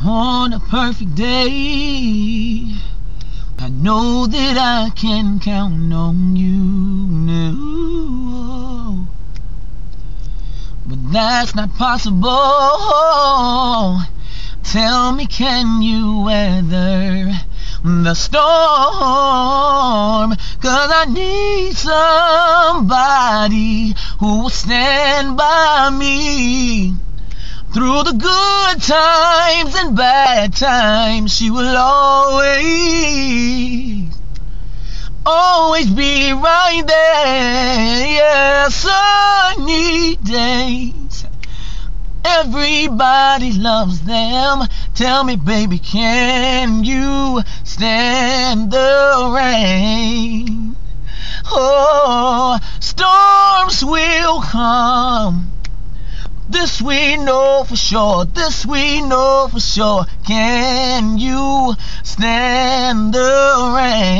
on a perfect day, I know that I can count on you now. But that's not possible. Tell me, can you weather the storm? 'Cause I need somebody who will stand by me through the good times and bad times. She will always be right there. Yeah, sunny days, everybody loves them. Tell me, baby, can you stand the rain? Oh, storms will come. This we know for sure. This we know for sure. Can you stand the rain?